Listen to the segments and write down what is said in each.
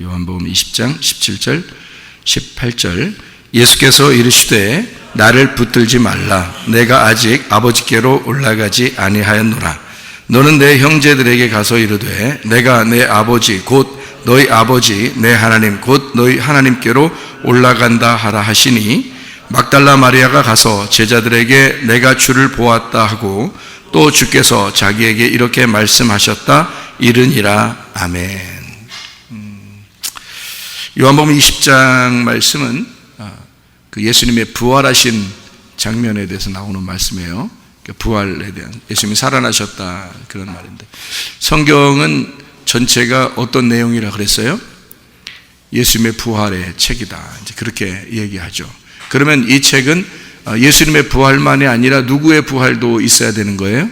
요한복음 20장 17절 18절 예수께서 이르시되 나를 붙들지 말라. 내가 아직 아버지께로 올라가지 아니하였노라. 너는 내 형제들에게 가서 이르되 내가 내 아버지 곧 너희 아버지 내 하나님 곧 너희 하나님께로 올라간다 하라 하시니, 막달라 마리아가 가서 제자들에게 내가 주를 보았다 하고 또 주께서 자기에게 이렇게 말씀하셨다 이르니라. 아멘. 요한복음 20장 말씀은 그 예수님의 부활하신 장면에 대해서 나오는 말씀이에요. 부활에 대한, 예수님이 살아나셨다 그런 말인데, 성경은 전체가 어떤 내용이라 그랬어요? 예수님의 부활의 책이다, 이제 그렇게 얘기하죠. 그러면 이 책은 예수님의 부활만이 아니라 누구의 부활도 있어야 되는 거예요?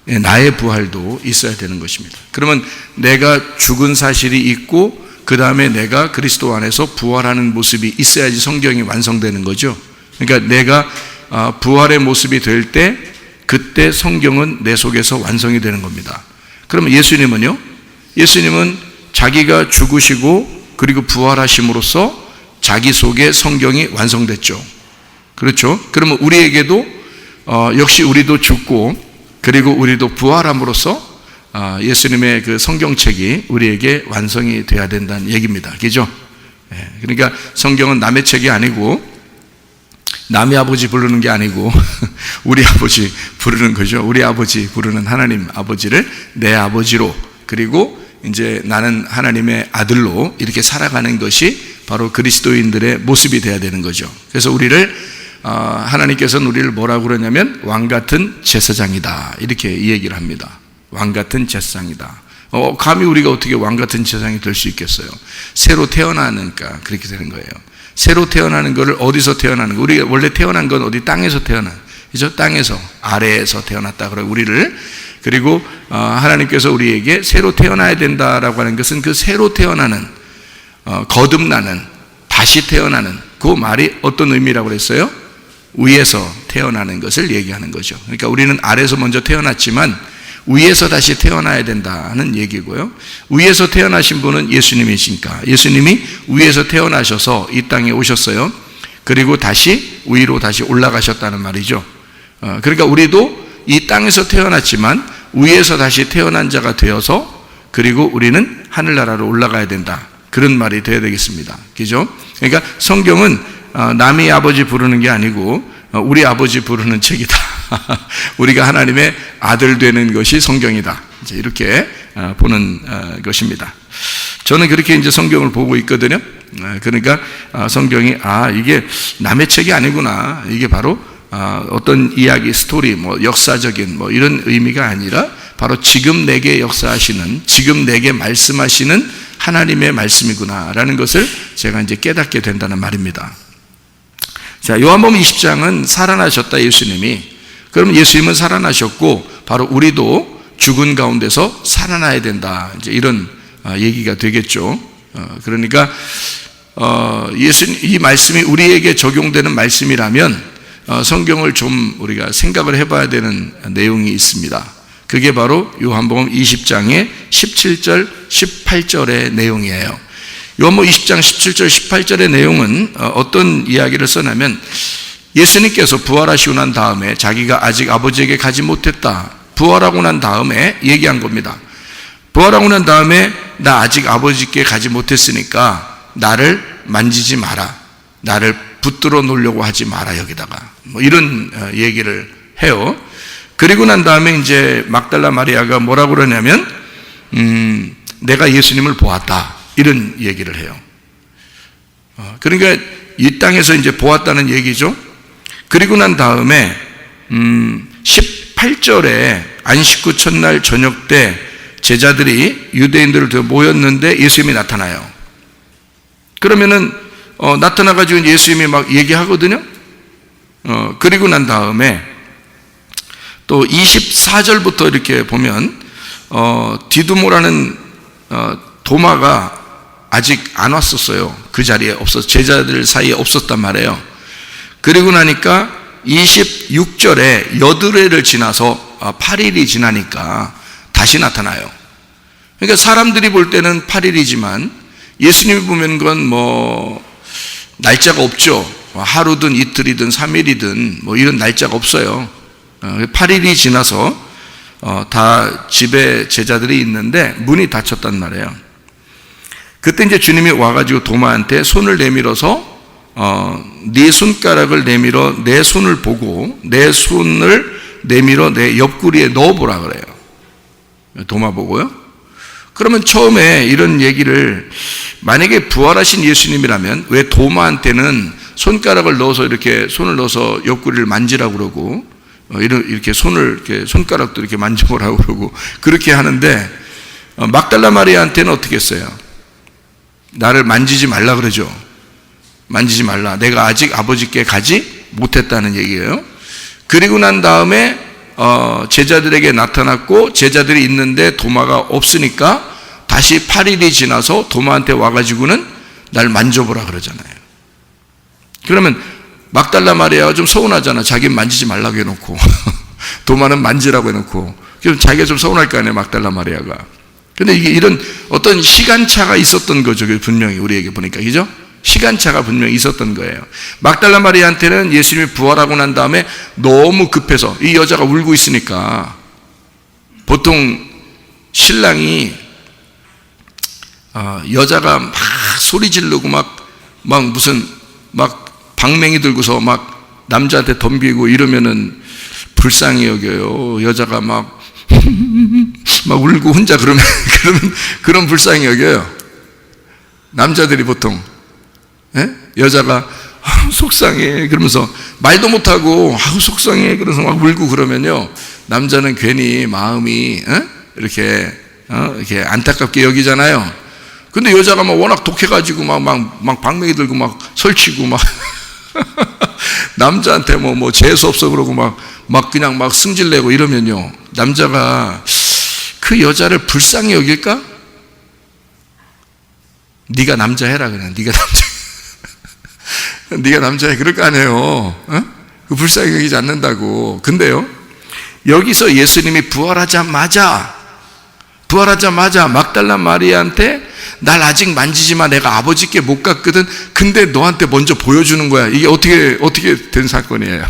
나의 부활도 있어야 되는 것입니다. 그러면 내가 죽은 사실이 있고 그 다음에 내가 그리스도 안에서 부활하는 모습이 있어야지 성경이 완성되는 거죠. 그러니까 내가 부활의 모습이 될 때, 그때 성경은 내 속에서 완성이 되는 겁니다. 그러면 예수님은요? 예수님은 자기가 죽으시고 그리고 부활하심으로써 자기 속에 성경이 완성됐죠. 그렇죠? 그러면 우리에게도 역시 우리도 죽고 그리고 우리도 부활함으로써 예수님의 그 성경책이 우리에게 완성이 돼야 된다는 얘기입니다. 그죠? 그러니까 성경은 남의 책이 아니고, 남의 아버지 부르는 게 아니고 우리 아버지 부르는 거죠. 우리 아버지 부르는 하나님 아버지를 내 아버지로, 그리고 이제 나는 하나님의 아들로 이렇게 살아가는 것이 바로 그리스도인들의 모습이 돼야 되는 거죠. 그래서 우리를 하나님께서는 우리를 뭐라고 그러냐면 왕같은 제사장이다, 이렇게 이 얘기를 합니다. 왕같은 제사장이다. 감히 우리가 어떻게 왕같은 제사장이 될 수 있겠어요? 새로 태어나니까 그렇게 되는 거예요. 새로 태어나는 것을 어디서 태어나는 거? 우리가 원래 태어난 건 어디? 땅에서 태어난, 그죠? 땅에서, 아래에서 태어났다 그러고 우리를, 그리고 하나님께서 우리에게 새로 태어나야 된다라고 하는 것은 그 새로 태어나는, 거듭나는, 다시 태어나는 그 말이 어떤 의미라고 그랬어요? 위에서 태어나는 것을 얘기하는 거죠. 그러니까 우리는 아래에서 먼저 태어났지만 위에서 다시 태어나야 된다는 얘기고요. 위에서 태어나신 분은 예수님이시니까 예수님이 위에서 태어나셔서 이 땅에 오셨어요. 그리고 다시 위로 다시 올라가셨다는 말이죠. 그러니까 우리도 이 땅에서 태어났지만 위에서 다시 태어난 자가 되어서, 그리고 우리는 하늘나라로 올라가야 된다, 그런 말이 되어야 되겠습니다. 그죠? 그러니까 성경은 남의 아버지 부르는 게 아니고 우리 아버지 부르는 책이다. 우리가 하나님의 아들 되는 것이 성경이다, 이제 이렇게 보는 것입니다. 저는 그렇게 이제 성경을 보고 있거든요. 그러니까 성경이 이게 남의 책이 아니구나, 이게 바로 어떤 이야기, 스토리, 뭐 역사적인 뭐 이런 의미가 아니라 바로 지금 내게 역사하시는, 지금 내게 말씀하시는 하나님의 말씀이구나라는 것을 제가 이제 깨닫게 된다는 말입니다. 자, 요한복음 20장은 살아나셨다, 예수님이. 그러면 예수님은 살아나셨고 바로 우리도 죽은 가운데서 살아나야 된다, 이제 이런 얘기가 되겠죠. 그러니까 이 말씀이 우리에게 적용되는 말씀이라면 성경을 좀 우리가 생각을 해봐야 되는 내용이 있습니다. 그게 바로 요한복음 20장의 17절 18절의 내용이에요. 요한복음 20장 17절 18절의 내용은 어떤 이야기를 써냐면, 예수님께서 부활하시고 난 다음에 자기가 아직 아버지에게 가지 못했다, 부활하고 난 다음에 얘기한 겁니다. 부활하고 난 다음에 나 아직 아버지께 가지 못했으니까 나를 만지지 마라, 나를 붙들어 놓으려고 하지 마라, 여기다가 뭐 이런 얘기를 해요. 그리고 난 다음에 이제 막달라 마리아가 뭐라고 그러냐면 내가 예수님을 보았다, 이런 얘기를 해요. 그러니까 이 땅에서 이제 보았다는 얘기죠. 그리고 난 다음에 18절에 안식 후 첫날 저녁 때 제자들이 유대인들을 모였는데 예수님이 나타나요. 그러면은 나타나가지고 예수님이 막 얘기하거든요. 그리고 난 다음에 또 24절부터 이렇게 보면 디두모라는 도마가 아직 안 왔었어요. 그 자리에 없어서, 제자들 사이에 없었단 말이에요. 그리고 나니까 26절에 여드레를 지나서 8일이 지나니까 다시 나타나요. 그러니까 사람들이 볼 때는 8일이지만 예수님이 보면 건 뭐 날짜가 없죠. 하루든 이틀이든 3일이든 뭐 이런 날짜가 없어요. 8일이 지나서 다 집에 제자들이 있는데 문이 닫혔단 말이에요. 그때 이제 주님이 와가지고 도마한테 손을 내밀어서 네 손가락을 내밀어 내 손을 보고 내 손을 내밀어 내 옆구리에 넣어보라 그래요. 도마 보고요. 그러면 처음에 이런 얘기를, 만약에 부활하신 예수님이라면 왜 도마한테는 손가락을 넣어서 이렇게 손을 넣어서 옆구리를 만지라고 그러고 이렇게 손을 이렇게 손가락도 이렇게 만져보라고 그러고 그렇게 하는데, 막달라 마리아한테는 어떻게 했어요? 나를 만지지 말라 그러죠. 만지지 말라. 내가 아직 아버지께 가지 못했다는 얘기예요. 그리고 난 다음에 제자들에게 나타났고, 제자들이 있는데 도마가 없으니까 다시 8일이 지나서 도마한테 와가지고는 날 만져보라 그러잖아요. 그러면 막달라 마리아가 좀 서운하잖아. 자기는 만지지 말라고 해놓고 도마는 만지라고 해놓고. 그럼 자기가 좀 서운할 거 아니에요, 막달라 마리아가. 근데 이게 이런 어떤 시간차가 있었던 거죠. 분명히 우리에게 보니까, 그죠? 시간차가 분명히 있었던 거예요. 막달라 마리아한테는 예수님이 부활하고 난 다음에 너무 급해서, 이 여자가 울고 있으니까, 보통 신랑이 여자가 막 소리 지르고 막 무슨 막 방맹이 들고서 막 남자한테 덤비고 이러면은 불쌍히 여겨요. 여자가 막 울고 혼자 그러면 그런 불쌍히 여겨요. 남자들이 보통. 여자가 속상해 그러면서 말도 못하고 속상해 그래서 막 울고 그러면요, 남자는 괜히 마음이 이렇게 안타깝게 여기잖아요. 근데 여자가 막 워낙 독해가지고 막 방맹이 들고 막 설치고 막 남자한테 뭐 재수 없어 그러고 막 그냥 막 승질내고 이러면요, 남자가 그 여자를 불쌍히 여길까? 네가 남자 해라 그냥. 네가 남자해 그럴 거 아니에요. 그 불쌍히 여기지 않는다고. 근데요, 여기서 예수님이 부활하자마자 막달라 마리아한테 날 아직 만지지 마. 내가 아버지께 못 갔거든. 근데 너한테 먼저 보여주는 거야. 이게 어떻게 된 사건이에요?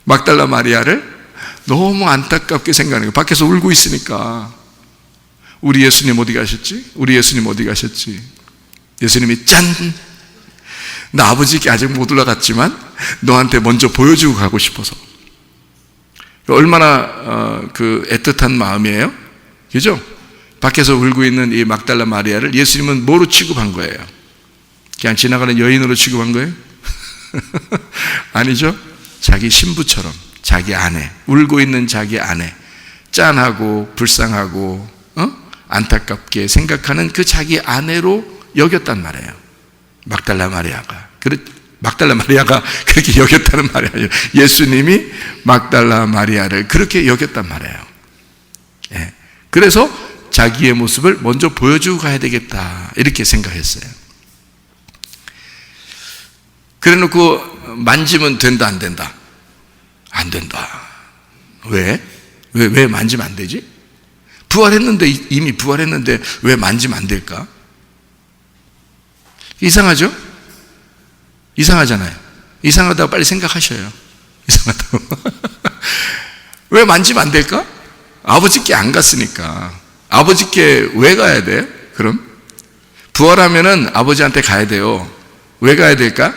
막달라 마리아를 너무 안타깝게 생각하는 거예요. 밖에서 울고 있으니까. 우리 예수님 어디 가셨지? 예수님이 짠! 나 아버지께 아직 못 올라갔지만 너한테 먼저 보여주고 가고 싶어서. 얼마나 애틋한 마음이에요? 그죠? 밖에서 울고 있는 이 막달라 마리아를 예수님은 뭐로 취급한 거예요? 그냥 지나가는 여인으로 취급한 거예요? 아니죠? 자기 신부처럼, 자기 아내, 울고 있는 자기 아내, 짠하고 불쌍하고 안타깝게 생각하는 그 자기 아내로 여겼단 말이에요. 막달라 마리아가 그렇게 여겼다는 말이 아니에요. 예수님이 막달라 마리아를 그렇게 여겼단 말이에요. 예. 그래서 자기의 모습을 먼저 보여주고 가야 되겠다, 이렇게 생각했어요. 그래 놓고 만지면 된다, 안 된다? 안 된다. 왜 만지면 안 되지? 이미 부활했는데 왜 만지면 안 될까? 이상하죠? 이상하잖아요. 이상하다고 빨리 생각하셔요. 이상하다고. 왜 만지면 안 될까? 아버지께 안 갔으니까. 아버지께 왜 가야 돼? 그럼? 부활하면은 아버지한테 가야 돼요. 왜 가야 될까?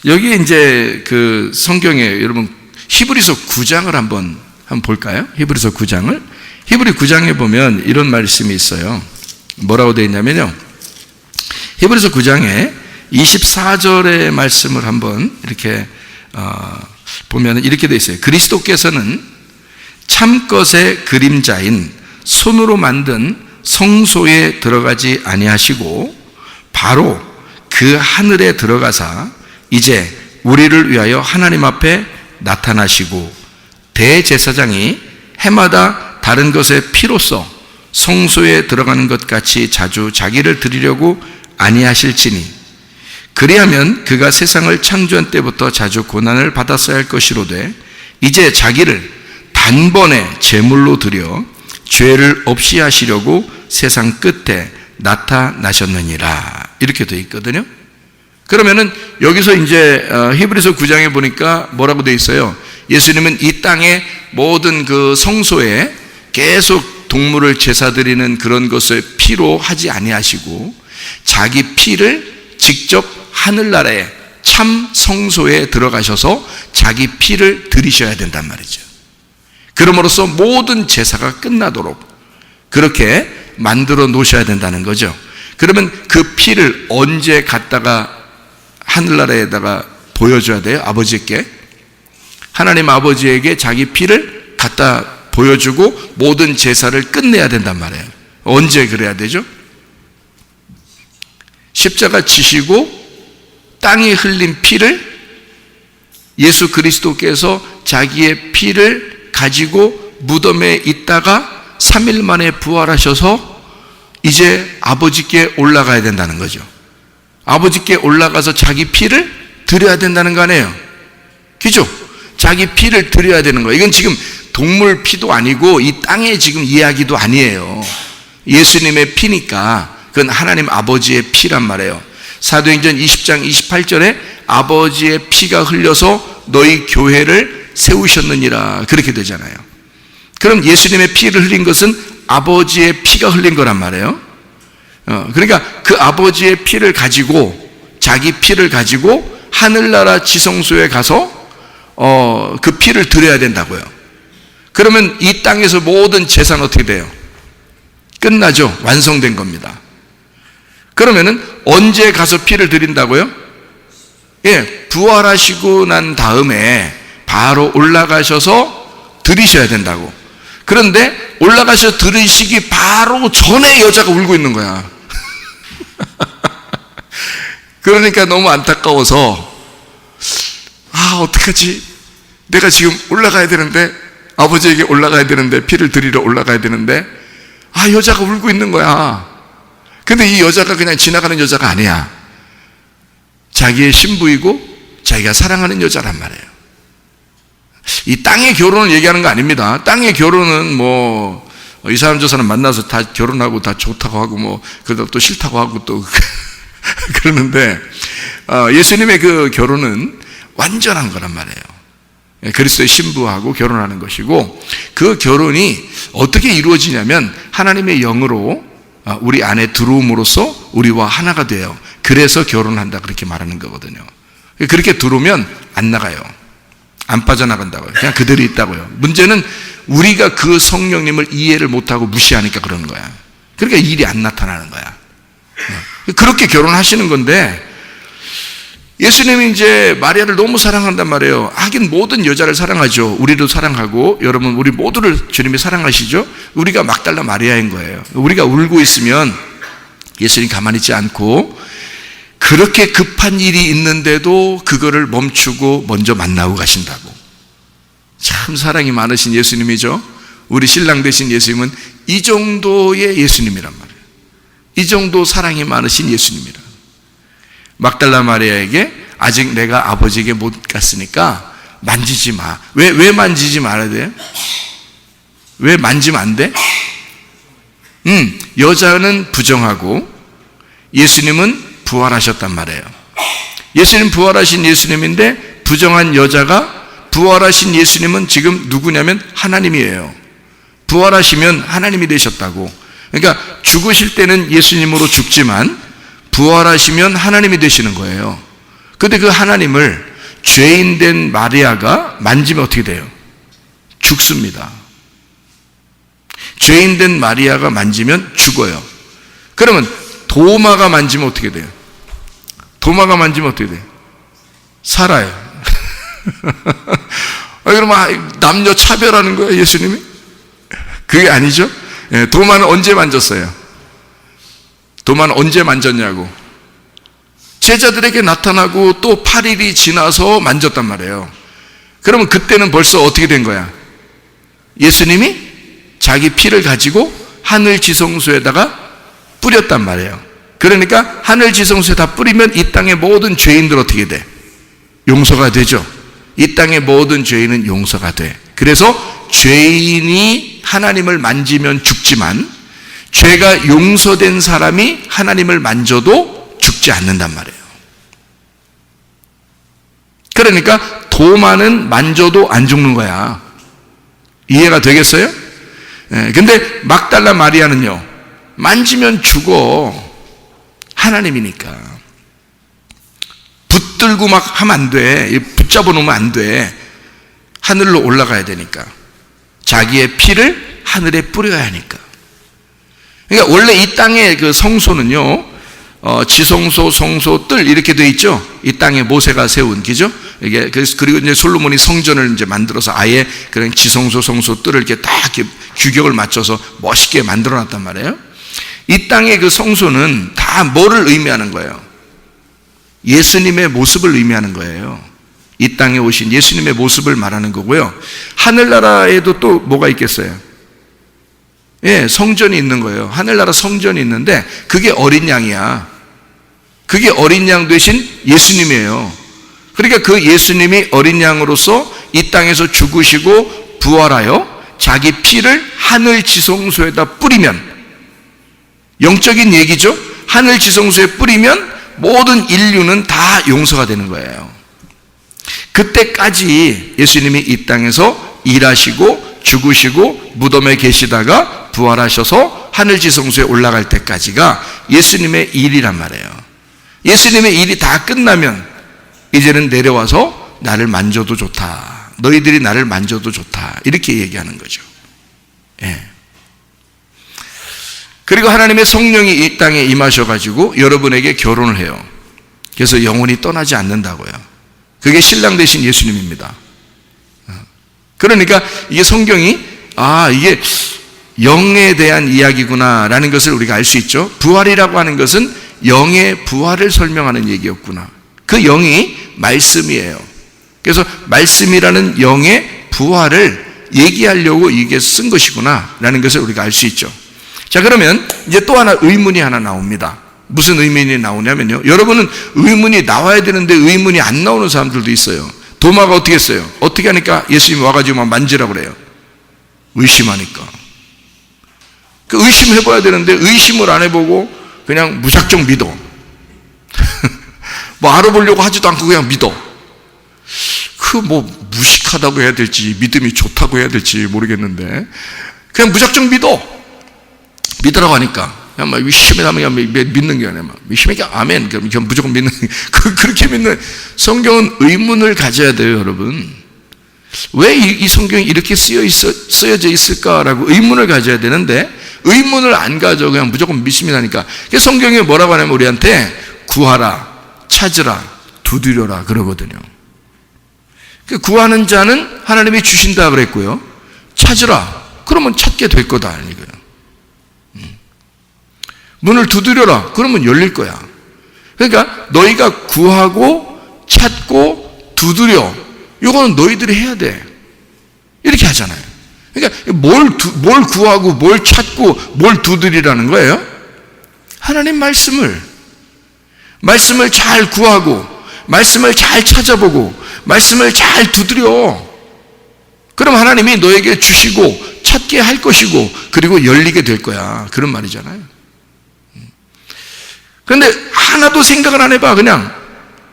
여기 이제 그 성경에 여러분 히브리서 9장을 한번 볼까요? 히브리서 9장을. 히브리 9장에 보면 이런 말씀이 있어요. 뭐라고 되어 있냐면요, 히브리서 9장에 24절의 말씀을 한번 이렇게 보면 이렇게 되어 있어요. 그리스도께서는 참것의 그림자인 손으로 만든 성소에 들어가지 아니하시고 바로 그 하늘에 들어가사 이제 우리를 위하여 하나님 앞에 나타나시고 대제사장이 해마다 다른 것의 피로써 성소에 들어가는 것 같이 자주 자기를 드리려고 아니하실지니 그리하면 그가 세상을 창조한 때부터 자주 고난을 받았어야 할 것이로되 이제 자기를 단번에 제물로 드려 죄를 없이 하시려고 세상 끝에 나타나셨느니라. 이렇게 되어 있거든요. 그러면은 여기서 이제 히브리서 9장에 보니까 뭐라고 되어 있어요? 예수님은 이 땅의 모든 그 성소에 계속 동물을 제사 드리는 그런 것을 피로 하지 아니하시고 자기 피를 직접 하늘나라에 참 성소에 들어가셔서 자기 피를 드리셔야 된단 말이죠. 그럼으로써 모든 제사가 끝나도록 그렇게 만들어 놓으셔야 된다는 거죠. 그러면 그 피를 언제 갖다가 하늘나라에다가 보여줘야 돼요? 아버지께. 하나님 아버지에게 자기 피를 갖다 보여주고 모든 제사를 끝내야 된단 말이에요. 언제 그래야 되죠? 십자가 지시고 땅에 흘린 피를 예수 그리스도께서 자기의 피를 가지고 무덤에 있다가 3일 만에 부활하셔서 이제 아버지께 올라가야 된다는 거죠. 아버지께 올라가서 자기 피를 드려야 된다는 거 아니에요? 그죠? 자기 피를 드려야 되는 거예요. 이건 지금 동물 피도 아니고 이 땅의 지금 이야기도 아니에요. 예수님의 피니까 그건 하나님 아버지의 피란 말이에요. 사도행전 20장 28절에 아버지의 피가 흘려서 너희 교회를 세우셨느니라 그렇게 되잖아요. 그럼 예수님의 피를 흘린 것은 아버지의 피가 흘린 거란 말이에요. 그러니까 그 아버지의 피를 가지고 자기 피를 가지고 하늘나라 지성소에 가서 그 피를 드려야 된다고요. 그러면 이 땅에서 모든 제사는 어떻게 돼요? 끝나죠. 완성된 겁니다. 그러면은 언제 가서 피를 드린다고요? 예, 부활하시고 난 다음에 바로 올라가셔서 드리셔야 된다고. 그런데 올라가셔서 드리시기 바로 전에 여자가 울고 있는 거야. 그러니까 너무 안타까워서 어떡하지? 내가 지금 올라가야 되는데 아버지에게 올라가야 되는데 피를 드리러 올라가야 되는데 여자가 울고 있는 거야. 근데 이 여자가 그냥 지나가는 여자가 아니야. 자기의 신부이고 자기가 사랑하는 여자란 말이에요. 이 땅의 결혼을 얘기하는 거 아닙니다. 땅의 결혼은 이 사람 저 사람 만나서 다 결혼하고 다 좋다고 하고 그러다 또 싫다고 하고 또 그러는데 예수님의 그 결혼은 완전한 거란 말이에요. 그리스도의 신부하고 결혼하는 것이고 그 결혼이 어떻게 이루어지냐면 하나님의 영으로 우리 안에 들어옴으로써 우리와 하나가 돼요. 그래서 결혼한다 그렇게 말하는 거거든요. 그렇게 들어오면 안 나가요. 안 빠져나간다고요. 그냥 그대로 있다고요. 문제는 우리가 그 성령님을 이해를 못하고 무시하니까 그러는 거야. 그러니까 일이 안 나타나는 거야. 그렇게 결혼하시는 건데 예수님이 이제 마리아를 너무 사랑한단 말이에요. 하긴 모든 여자를 사랑하죠. 우리도 사랑하고 여러분 우리 모두를 주님이 사랑하시죠. 우리가 막달라 마리아인 거예요. 우리가 울고 있으면 예수님 가만히 있지 않고 그렇게 급한 일이 있는데도 그거를 멈추고 먼저 만나고 가신다고. 참 사랑이 많으신 예수님이죠. 우리 신랑 되신 예수님은 이 정도의 예수님이란 말이에요. 이 정도 사랑이 많으신 예수님이란. 막달라 마리아에게 아직 내가 아버지에게 못 갔으니까 만지지 마. 왜 만지지 말아야 돼요? 왜 만지면 안 돼? 여자는 부정하고 예수님은 부활하셨단 말이에요. 예수님 부활하신 예수님인데 부정한 여자가 부활하신 예수님은 지금 누구냐면 하나님이에요. 부활하시면 하나님이 되셨다고. 그러니까 죽으실 때는 예수님으로 죽지만 부활하시면 하나님이 되시는 거예요. 그런데 그 하나님을 죄인된 마리아가 만지면 어떻게 돼요? 죽습니다. 죄인된 마리아가 만지면 죽어요. 그러면 도마가 만지면 어떻게 돼요? 도마가 만지면 어떻게 돼요? 살아요. 그러면 남녀 차별하는 거예요, 예수님이? 그게 아니죠. 도마는 언제 만졌어요? 도마는 언제 만졌냐고. 제자들에게 나타나고 또 8일이 지나서 만졌단 말이에요. 그러면 그때는 벌써 어떻게 된 거야? 예수님이 자기 피를 가지고 하늘 지성소에다가 뿌렸단 말이에요. 그러니까 하늘 지성소에다 뿌리면 이 땅의 모든 죄인들 어떻게 돼? 용서가 되죠. 이 땅의 모든 죄인은 용서가 돼. 그래서 죄인이 하나님을 만지면 죽지만 죄가 용서된 사람이 하나님을 만져도 죽지 않는단 말이에요. 그러니까 도마는 만져도 안 죽는 거야. 이해가 되겠어요? 근데 막달라 마리아는요, 만지면 죽어. 하나님이니까. 붙들고 막 하면 안 돼. 붙잡아 놓으면 안 돼. 하늘로 올라가야 되니까. 자기의 피를 하늘에 뿌려야 하니까. 그러니까 원래 이 땅의 그 성소는요, 지성소, 성소, 뜰 이렇게 돼 있죠. 이 땅에 모세가 세운, 그죠? 이게 그리고 이제 솔로몬이 성전을 이제 만들어서 아예 그런 지성소, 성소, 뜰을 이렇게 딱 이렇게 규격을 맞춰서 멋있게 만들어놨단 말이에요. 이 땅의 그 성소는 다 뭐를 의미하는 거예요? 예수님의 모습을 의미하는 거예요. 이 땅에 오신 예수님의 모습을 말하는 거고요. 하늘나라에도 또 뭐가 있겠어요? 예, 성전이 있는 거예요. 하늘나라 성전이 있는데 그게 어린 양이야. 그게 어린 양 되신 예수님이에요. 그러니까 그 예수님이 어린 양으로서 이 땅에서 죽으시고 부활하여 자기 피를 하늘 지성소에다 뿌리면, 영적인 얘기죠. 하늘 지성소에 뿌리면 모든 인류는 다 용서가 되는 거예요. 그때까지 예수님이 이 땅에서 일하시고 죽으시고 무덤에 계시다가 부활하셔서 하늘 지성소에 올라갈 때까지가 예수님의 일이란 말이에요. 예수님의 일이 다 끝나면 이제는 내려와서 나를 만져도 좋다. 너희들이 나를 만져도 좋다. 이렇게 얘기하는 거죠. 예. 그리고 하나님의 성령이 이 땅에 임하셔가지고 여러분에게 결혼을 해요. 그래서 영원히 떠나지 않는다고요. 그게 신랑 되신 예수님입니다. 그러니까 이게 성경이 이게 영에 대한 이야기구나 라는 것을 우리가 알 수 있죠. 부활이라고 하는 것은 영의 부활을 설명하는 얘기였구나. 그 영이 말씀이에요. 그래서 말씀이라는 영의 부활을 얘기하려고 이게 쓴 것이구나 라는 것을 우리가 알 수 있죠. 자, 그러면 이제 또 하나 의문이 하나 나옵니다. 무슨 의문이 나오냐면요, 여러분은 의문이 나와야 되는데 의문이 안 나오는 사람들도 있어요. 도마가 어떻게 했어요? 어떻게 하니까 예수님이 와가지고 막 만지라고 그래요? 의심하니까. 그 의심해봐야 되는데 의심을 안 해보고 그냥 무작정 믿어. 뭐 알아보려고 하지도 않고 그냥 믿어. 그 뭐 무식하다고 해야 될지 믿음이 좋다고 해야 될지 모르겠는데 그냥 무작정 믿으라고 하니까 그냥 막 의심이 나면 그냥 믿는 게 아니야. 의심이 아멘. 그럼 무조건 믿는. 그렇게 믿는. 성경은 의문을 가져야 돼요, 여러분. 왜 이 성경이 이렇게 쓰여져 있을까라고 의문을 가져야 되는데 의문을 안 가져 그냥 무조건 믿음이 나니까. 성경이 뭐라고 하냐면 우리한테 구하라, 찾으라, 두드려라 그러거든요. 구하는 자는 하나님이 주신다 그랬고요. 찾으라. 그러면 찾게 될 거다 아니고요. 문을 두드려라. 그러면 열릴 거야. 그러니까 너희가 구하고 찾고 두드려. 이거는 너희들이 해야 돼. 이렇게 하잖아요. 그러니까 뭘 구하고 뭘 찾고 뭘 두드리라는 거예요? 하나님 말씀을 잘 구하고 말씀을 잘 찾아보고 말씀을 잘 두드려. 그럼 하나님이 너에게 주시고 찾게 할 것이고 그리고 열리게 될 거야. 그런 말이잖아요. 그런데 하나도 생각을 안 해봐. 그냥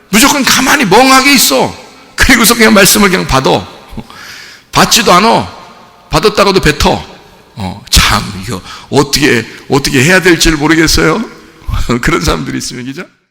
무조건 가만히 멍하게 있어. 그리고서 그냥 말씀을 그냥 받아. 받지도 않아. 받았다가도 뱉어. 참 이거 어떻게 해야 될지를 모르겠어요. 그런 사람들이 있으면, 그죠?